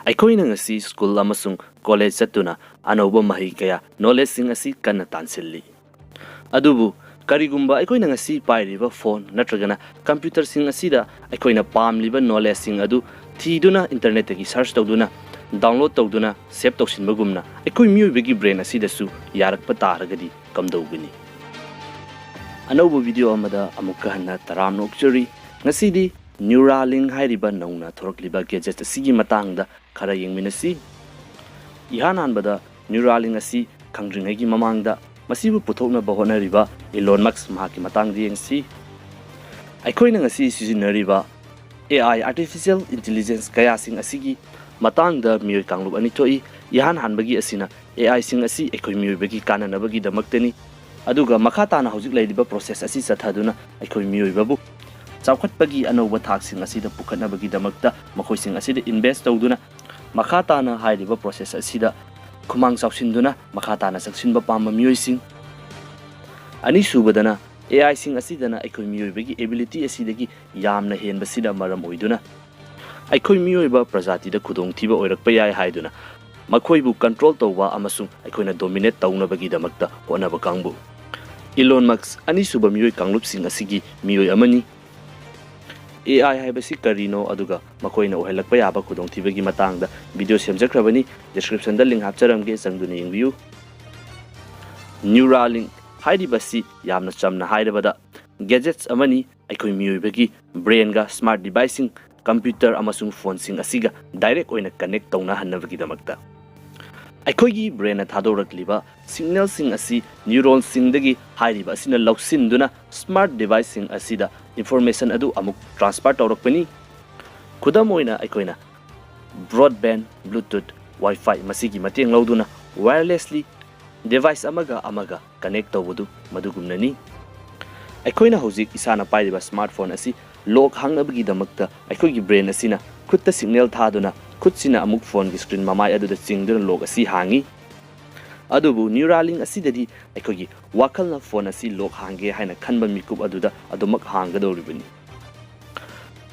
ꯑꯩꯈꯣꯏꯅ ꯉꯁꯤ ꯁ꯭ꯀꯨꯜ ꯑꯃꯁꯨꯡ ꯀꯣꯂꯦꯖ ꯆꯠꯇꯨꯅ ꯑꯅꯧꯕ ꯃꯍꯩ ꯀꯌꯥ ꯅꯣꯂꯦꯖꯁꯤꯡ ꯑꯁꯤ ꯀꯟꯅ ꯇꯥꯟꯁꯤꯜꯂꯤ꯫ ꯑꯗꯨꯕꯨ ꯀꯔꯤꯒꯨꯝꯕ ꯑꯩꯈꯣꯏꯅ ꯉꯁꯤ ꯄꯥꯏꯔꯤꯕ ꯐꯣꯟ ꯅꯠꯇ꯭ꯔꯒꯅ ꯀꯝꯄ꯭ꯌꯨꯇꯔꯁꯤꯡ ꯑꯁꯤꯗ ꯑꯩꯈꯣꯏꯅ ꯄꯥꯝꯂꯤꯕ ꯅꯣꯂꯦꯖꯁꯤꯡ ꯑꯗꯨ ꯊꯤꯗꯨꯅ ꯏꯟꯇꯔꯅꯦꯠꯇꯒꯤ ꯁꯔꯆ ꯇꯧꯗꯨꯅ ꯗꯥꯎꯟꯂꯣꯗ ꯇꯧꯗꯨꯅ ꯁꯦꯞ ꯇꯧꯁꯤꯟꯕꯒꯨꯝꯅ ꯑꯩꯈꯣꯏ ꯃꯤꯑꯣꯏꯕꯒꯤ ꯕ꯭ꯔꯦꯟ ꯑꯁꯤꯗꯁꯨ ꯌꯥꯔꯛꯄ ꯇꯥꯔꯒꯗꯤ ꯀꯝꯗꯧꯒꯅꯤ? ꯑꯅꯧꯕ ꯚꯤꯗꯤꯑꯣ ꯑꯃꯗ ꯑꯃꯨꯛꯀ ꯍꯟꯅ ꯇꯔꯥꯝꯅ ꯑꯣꯛꯆꯔꯤ꯫ ꯉꯁꯤꯗꯤ ꯅ꯭ꯌꯨꯔꯥꯂꯤꯡ ꯍꯥꯏꯔꯤꯕ ꯅꯧꯅ ꯊꯣꯔꯛꯂꯤꯕ ꯒꯦꯖꯦꯠ ꯑꯁꯤꯒꯤ ꯃꯇꯥꯡꯗ ꯈꯔ ꯌꯦꯡꯃꯤꯟꯅꯁꯤ꯫ ꯏꯍꯥꯟ ꯍꯥꯟꯕꯗ ꯅ꯭ꯌꯨꯔꯥꯂꯤꯡ ꯑꯁꯤ ꯈꯪꯗ꯭ꯔꯤꯉꯩꯒꯤ ꯃꯃꯥꯡꯗ ꯃꯁꯤꯕꯨ ꯄꯨꯊꯣꯛꯅꯕ ꯍꯣꯠꯅꯔꯤꯕ ꯏꯂꯣꯟ ꯃꯁꯛ ꯃꯍꯥꯛꯀꯤ ꯃꯇꯥꯡꯗ ꯌꯦꯡꯁꯤ꯫ ꯑꯩꯈꯣꯏꯅ ꯉꯁꯤ ꯁꯤꯖꯤꯟꯅꯔꯤꯕ AI (Artificial Intelligence) ꯀꯌꯥꯁꯤꯡ ꯑꯁꯤꯒꯤ ꯃꯇꯥꯡꯗ ꯃꯤꯑꯣꯏ ꯀꯥꯡꯂꯨꯞ ꯑꯅꯤ ꯊꯣꯛꯏ꯫ ꯏꯍꯥꯟ ꯍꯥꯟꯕꯒꯤ ꯑꯁꯤꯅ AI ꯁꯤꯡ ꯑꯁꯤ ꯑꯩꯈꯣꯏ ꯃꯤꯑꯣꯏꯕꯒꯤ ꯀꯥꯟꯅꯅꯕꯒꯤꯗꯃꯛꯇꯅꯤ, ꯑꯗꯨꯒ ꯃꯈꯥ ꯇꯥꯅ ꯍꯧꯖꯤꯛ ꯂꯩꯔꯤꯕ ꯄ꯭ꯔꯣꯁꯦꯁ ꯑꯁꯤ ꯆꯠꯊꯗꯨꯅ ꯑꯩꯈꯣꯏ ꯃꯤꯑꯣꯏꯕꯕꯨ ꯆꯥꯎꯈꯠꯄꯒꯤ ꯑꯅꯧꯕ ꯊꯥꯛꯁꯤꯡ ꯑꯁꯤꯗ ꯄꯨꯈꯠꯅꯕꯒꯤꯗꯃꯛꯇ ꯃꯈꯣꯏꯁꯤꯡ ꯑꯁꯤꯗ ꯏꯟꯚꯦꯁꯠ ꯇꯧꯗꯨꯅ ꯃꯈꯥ ꯇꯥꯅ ꯍꯥꯏꯔꯤꯕ ꯄ꯭ꯔꯣꯁꯦꯁ ꯑꯁꯤꯗ ꯈꯨꯃꯥꯡ ꯆꯥꯎꯁꯤꯟꯗꯨꯅ ꯃꯈꯥ ꯇꯥꯅ ꯆꯪꯁꯤꯟꯕ ꯄꯥꯝꯕ ꯃꯤꯑꯣꯏꯁꯤꯡ꯫ ꯑꯅꯤꯁꯨꯕꯗꯅ AI ꯁꯤꯡ ꯑꯁꯤꯗꯅ ꯑꯩꯈꯣꯏ ꯃꯤꯑꯣꯏꯕꯒꯤ ꯑꯦꯕꯤꯂꯤꯇꯤ ꯑꯁꯤꯗꯒꯤ ꯌꯥꯝꯅ ꯍꯦꯟꯕꯁꯤꯗ ꯃꯔꯝ ꯑꯣꯏꯗꯨꯅ ꯑꯩꯈꯣꯏ ꯃꯤꯑꯣꯏꯕ ꯄ꯭ꯔꯖꯥꯇꯤꯗ ꯈꯨꯗꯣꯡꯊꯤꯕ ꯑꯣꯏꯔꯛꯄ ꯌꯥꯏ ꯍꯥꯏꯗꯨꯅ ꯃꯈꯣꯏꯕꯨ ꯀꯟꯇ꯭ꯔꯣꯜ ꯇꯧꯕ ꯑꯃꯁꯨꯡ ꯑꯩꯈꯣꯏꯅ ꯗꯣꯃꯤꯅꯦꯠ ꯇꯧꯅꯕꯒꯤꯗꯃꯛꯇ ꯍꯣꯠꯅꯕ ꯀꯥꯡꯕꯨ꯫ ꯏꯂꯣꯟ ꯃꯁꯛ ꯑꯅꯤꯁꯨꯕ ꯃꯤꯑꯣꯏ ꯀꯥꯡꯂꯨꯞꯁꯤꯡ ꯑꯁꯤꯒꯤ ꯃꯤꯑꯣꯏ ꯑꯃꯅꯤ꯫ AI ꯍꯥꯏꯕꯁꯤ ꯀꯔꯤꯅꯣ ꯑꯗꯨꯒ ꯃꯈꯣꯏꯅ ꯑꯣꯏꯍꯜꯂꯛꯄ ꯌꯥꯕ ꯈꯨꯗꯣꯡꯊꯤꯕꯒꯤ ꯃꯇꯥꯡꯗ ꯚꯤꯗꯤꯑꯣ ꯁꯦꯝꯖꯈ꯭ꯔꯕꯅꯤ, ꯗꯤꯁꯀ꯭ꯔꯤꯞꯁꯟꯗ ꯂꯤꯡꯛ ꯍꯥꯞꯆꯔꯝꯒꯦ, ꯆꯪꯗꯨꯅ ꯌꯦꯡꯕꯤꯌꯨ꯫ ꯅ꯭ꯌꯨꯔꯥꯂꯤꯡ ꯍꯥꯏꯔꯤꯕꯁꯤ ꯌꯥꯝꯅ ꯆꯝꯅ ꯍꯥꯏꯔꯕꯗ ꯒꯦꯖꯦꯠꯁ ꯑꯃꯅꯤ, ꯑꯩꯈꯣꯏ ꯃꯤꯑꯣꯏꯕꯒꯤ ꯕ꯭ꯔꯦꯟꯒ ꯁ꯭ꯃꯥꯔꯠ ꯗꯤꯚꯥꯏꯁꯁꯤꯡ, ꯀꯝꯄ꯭ꯌꯨꯇꯔ ꯑꯃꯁꯨꯡ ꯐꯣꯟꯁꯤꯡ ꯑꯁꯤꯒ ꯗꯥꯏꯔꯦꯛ ꯑꯣꯏꯅ ꯀꯅꯦꯛ ꯇꯧꯅꯍꯟꯅꯕꯒꯤꯗꯃꯛꯇ꯫ ꯑꯩꯈꯣꯏꯒꯤ ꯕ꯭ꯔꯦꯟꯅ ꯊꯥꯗꯣꯔꯛꯂꯤꯕ ꯁꯤꯒꯅꯦꯜꯁꯤꯡ ꯑꯁꯤ ꯅ꯭ꯌꯨꯔꯣꯟꯁꯤꯡꯗꯒꯤ ꯍꯥꯏꯔꯤꯕ ꯑꯁꯤꯅ ꯂꯧꯁꯤꯟꯗꯨꯅ ꯁ꯭ꯃꯥꯔꯠ ꯗꯤꯚꯥꯏꯁꯁꯤꯡ ꯑꯁꯤꯗ ꯏꯟꯐꯣꯔꯃꯦꯁꯟ ꯑꯗꯨ ꯑꯃꯨꯛ ꯇ꯭ꯔꯥꯟꯁꯐꯔ ꯇꯧꯔꯛꯄꯅꯤ꯫ ꯈꯨꯗꯝ ꯑꯣꯏꯅ ꯑꯩꯈꯣꯏꯅ ꯕ꯭ꯔꯣꯗꯕꯦꯟꯗ, ꯕ꯭ꯂꯨꯇꯨꯊ, ꯋꯥꯏꯐꯥꯏ ꯃꯁꯤꯒꯤ ꯃꯇꯦꯡ ꯂꯧꯗꯨꯅ ꯋꯥꯌꯔꯂꯦꯁꯂꯤ ꯗꯤꯚꯥꯏꯁ ꯑꯃꯒ ꯑꯃꯒ ꯀꯅꯦꯛ ꯇꯧꯕꯗꯨ ꯃꯗꯨꯒꯨꯝꯅꯅꯤ꯫ ꯑꯩꯈꯣꯏꯅ ꯍꯧꯖꯤꯛ ꯏꯁꯥꯅ ꯄꯥꯏꯔꯤꯕ ꯁ꯭ꯃꯥꯔꯠꯐꯣꯟ ꯑꯁꯤ ꯂꯣꯛ ꯍꯥꯡꯅꯕꯒꯤꯗꯃꯛꯇ ꯑꯩꯈꯣꯏꯒꯤ ꯕ꯭ꯔꯦꯟ ꯑꯁꯤꯅ ꯈꯨꯠꯇ ꯁꯤꯒꯅꯦꯜ ꯊꯥꯗꯨꯅ ꯈꯨꯠꯁꯤꯅ ꯑꯃꯨꯛ ꯐꯣꯟꯒꯤ ꯁ꯭ꯀ꯭ꯔꯤꯟ ꯃꯃꯥꯏ ꯑꯗꯨꯗ ꯆꯤꯡꯗꯨꯅ ꯂꯣꯛ ꯑꯁꯤ ꯍꯥꯡꯏ꯫ ꯑꯗꯨꯕꯨ ꯅ꯭ꯌꯨꯔꯥꯂꯤꯡ ꯑꯁꯤꯗꯗꯤ ꯑꯩꯈꯣꯏꯒꯤ ꯋꯥꯈꯜꯅ ꯐꯣꯟ ꯑꯁꯤ ꯂꯣꯛ ꯍꯥꯡꯒꯦ ꯍꯥꯏꯅ ꯈꯟꯕ ꯃꯤꯀꯨꯞ ꯑꯗꯨꯗ ꯑꯗꯨꯃꯛ ꯍꯥꯡꯒꯗꯧꯔꯤꯕꯅꯤ꯫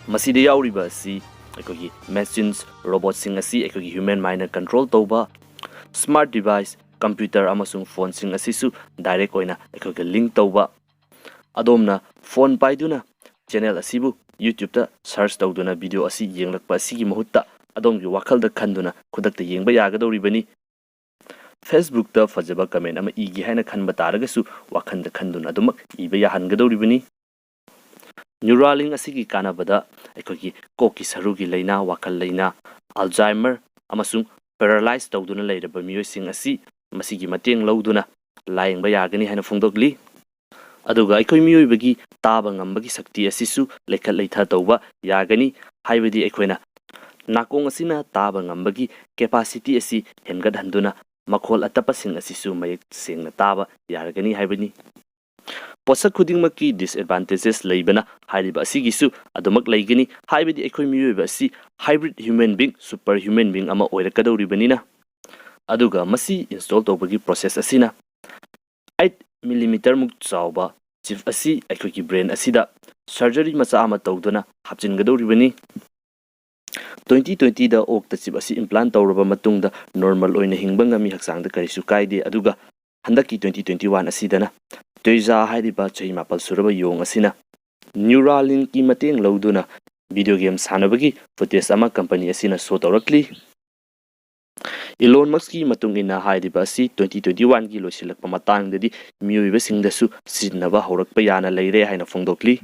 ꯃꯁꯤꯗ ꯌꯥꯎꯔꯤꯕ ꯑꯁꯤ ꯑꯩꯈꯣꯏꯒꯤ ꯃꯦꯆꯤꯟꯁ, ꯔꯣꯕꯣꯠꯁꯤꯡ ꯑꯁꯤ ꯑꯩꯈꯣꯏꯒꯤ ꯍ꯭ꯌꯨꯃꯦꯟ ꯃꯥꯏꯟꯗꯅ ꯀꯟꯇ꯭ꯔꯣꯜ ꯇꯧꯕ ꯁ꯭ꯃꯥꯔꯠ ꯗꯤꯚꯥꯏꯁ, ꯀꯝꯄ꯭ꯌꯨꯇꯔ ꯑꯃꯁꯨꯡ ꯐꯣꯟꯁꯤꯡ ꯑꯁꯤꯁꯨ ꯗꯥꯏꯔꯦꯛ ꯑꯣꯏꯅ ꯑꯩꯈꯣꯏꯒ ꯂꯤꯡꯛ ꯇꯧꯕ꯫ ꯑꯗꯣꯝꯅ ꯐꯣꯟ ꯄꯥꯏꯗꯨꯅ ꯆꯦꯅꯦꯜ ꯑꯁꯤꯕꯨ ꯌꯨꯇ꯭ꯌꯨꯕꯇ ꯁꯔꯆ ꯇꯧꯗꯨꯅ ꯚꯤꯗꯤꯑꯣ ꯑꯁꯤ ꯌꯦꯡꯂꯛꯄ ꯑꯁꯤꯒꯤ ꯃꯍꯨꯠꯇ ꯑꯗꯣꯝꯒꯤ ꯋꯥꯈꯜꯗ ꯈꯟꯗꯨꯅ ꯈꯨꯗꯛꯇ ꯌꯦꯡꯕ ꯌꯥꯒꯗꯧꯔꯤꯕꯅꯤ꯫ ꯐꯦꯁꯕꯨꯛꯇ ꯐꯖꯕ ꯀꯃꯦꯟ ꯑꯃ ꯏꯒꯦ ꯍꯥꯏꯅ ꯈꯟꯕ ꯇꯥꯔꯒꯁꯨ ꯋꯥꯈꯜꯗ ꯈꯟꯗꯨꯅ ꯑꯗꯨꯃꯛ ꯏꯕ ꯌꯥꯍꯟꯒꯗꯧꯔꯤꯕꯅꯤ꯫ ꯅ꯭ꯌꯨꯔꯥꯂꯤꯡ ꯑꯁꯤꯒꯤ ꯀꯥꯟꯅꯕꯗ ꯑꯩꯈꯣꯏꯒꯤ ꯀꯣꯛꯀꯤ ꯁꯔꯨꯒꯤ ꯂꯩꯅꯥ, ꯋꯥꯈꯜ ꯂꯩꯅꯥ, ꯑꯜꯖꯥꯏꯃꯔ ꯑꯃꯁꯨꯡ ꯄꯦꯔꯥꯂꯥꯏꯖ ꯇꯧꯗꯨꯅ ꯂꯩꯔꯕ ꯃꯤꯑꯣꯏꯁꯤꯡ ꯑꯁꯤ ꯃꯁꯤꯒꯤ ꯃꯇꯦꯡ ꯂꯧꯗꯨꯅ ꯂꯥꯌꯦꯡꯕ ꯌꯥꯒꯅꯤ ꯍꯥꯏꯅ ꯐꯣꯡꯗꯣꯛꯂꯤ꯫ ꯑꯗꯨꯒ ꯑꯩꯈꯣꯏ ꯃꯤꯑꯣꯏꯕꯒꯤ ꯇꯥꯕ ꯉꯝꯕꯒꯤ ꯁꯛꯇꯤ ꯑꯁꯤꯁꯨ ꯂꯩꯈꯠ ꯂꯩꯊ ꯇꯧꯕ ꯌꯥꯒꯅꯤ, ꯍꯥꯏꯕꯗꯤ ꯑꯩꯈꯣꯏꯅ ꯅꯥꯀꯣꯡ ꯑꯁꯤꯅ ꯇꯥꯕ ꯉꯝꯕꯒꯤ ꯀꯦꯄꯥꯁꯤꯇꯤ ꯑꯁꯤ ꯍꯦꯟꯒꯠꯍꯟꯗꯨꯅ ꯃꯈꯣꯜ ꯑꯇꯞꯄꯁꯤꯡ ꯑꯁꯤꯁꯨ ꯃꯌꯦꯛ ꯁꯦꯡꯅ ꯇꯥꯕ ꯌꯥꯔꯒꯅꯤ ꯍꯥꯏꯕꯅꯤ꯫ ꯄꯣꯠꯁꯛ ꯈꯨꯗꯤꯡꯃꯛꯀꯤ ꯗꯤꯁꯑꯦꯗꯚꯥꯟꯇꯦꯖꯦꯁ ꯂꯩꯕꯅ ꯍꯥꯏꯔꯤꯕ ꯑꯁꯤꯒꯤꯁꯨ ꯑꯗꯨꯃꯛ ꯂꯩꯒꯅꯤ, ꯍꯥꯏꯕꯗꯤ ꯑꯩꯈꯣꯏ ꯃꯤꯑꯣꯏꯕ ꯑꯁꯤ hybrid human being, super human being ꯑꯃ ꯑꯣꯏꯔꯛꯀꯗꯧꯔꯤꯕꯅꯤꯅ꯫ ꯑꯗꯨꯒ ꯃꯁꯤ ꯏꯟꯁꯇꯣꯜ ꯇꯧꯕꯒꯤ ꯄ꯭ꯔꯣꯁꯦꯁ ꯑꯁꯤꯅ 8 ꯃꯤꯂꯤꯃꯤꯇꯔꯃꯨꯛ ꯆꯥꯎꯕ ꯆꯤꯞ ꯑꯁꯤ ꯑꯩꯈꯣꯏꯒꯤ ꯕ꯭ꯔꯦꯟ ꯑꯁꯤꯗ ꯁꯔꯖꯔꯤ ꯃꯆꯥ ꯑꯃ ꯇꯧꯗꯨꯅ ꯍꯥꯞꯆꯤꯟꯒꯗꯧꯔꯤꯕꯅꯤ꯫ 2020ꯗ ꯑꯣꯛꯇ ꯆꯤꯞ ꯑꯁꯤ ꯏꯝꯄ꯭ꯂꯥꯟꯠ ꯇꯧꯔꯕ ꯃꯇꯨꯡꯗ ꯅꯣꯔꯃꯦꯜ ꯑꯣꯏꯅ ꯍꯤꯡꯕ ꯉꯝꯃꯤ, ꯍꯛꯆꯥꯡꯗ ꯀꯔꯤꯁꯨ ꯀꯥꯏꯗꯦ꯫ ꯑꯗꯨꯒ ꯍꯟꯗꯛꯀꯤ 2021 ꯑꯁꯤꯗꯅ ꯇꯣꯏꯖꯥ ꯍꯥꯏꯔꯤꯕ ꯆꯍꯤ 9 ꯁꯨꯔꯕ ꯌꯣꯡ ꯑꯁꯤꯅ ꯅ꯭ꯌꯨꯔꯥꯂꯤꯡꯀꯤ ꯃꯇꯦꯡ ꯂꯧꯗꯨꯅ ꯚꯤꯗꯤꯑꯣ ꯒꯦꯝ ꯁꯥꯟꯅꯕꯒꯤ ꯐꯨꯇꯦꯖ ꯑꯃ ꯀꯝꯄꯅꯤ ꯑꯁꯤꯅ ꯁꯣ ꯇꯧꯔꯛꯂꯤ꯫ ꯏꯂꯣꯟ ꯃꯁꯛꯀꯤ ꯃꯇꯨꯡ ꯏꯟꯅ ꯍꯥꯏꯔꯤꯕ ꯑꯁꯤ 2021ꯒꯤ ꯂꯣꯏꯁꯤꯜꯂꯛꯄ ꯃꯇꯥꯡꯗꯗꯤ ꯃꯤꯑꯣꯏꯕꯁꯤꯡꯗꯁꯨ ꯁꯤꯖꯤꯟꯅꯕ ꯍꯧꯔꯛꯄ ꯌꯥꯅ ꯂꯩꯔꯦ ꯍꯥꯏꯅ ꯐꯣꯡꯗꯣꯛꯂꯤ꯫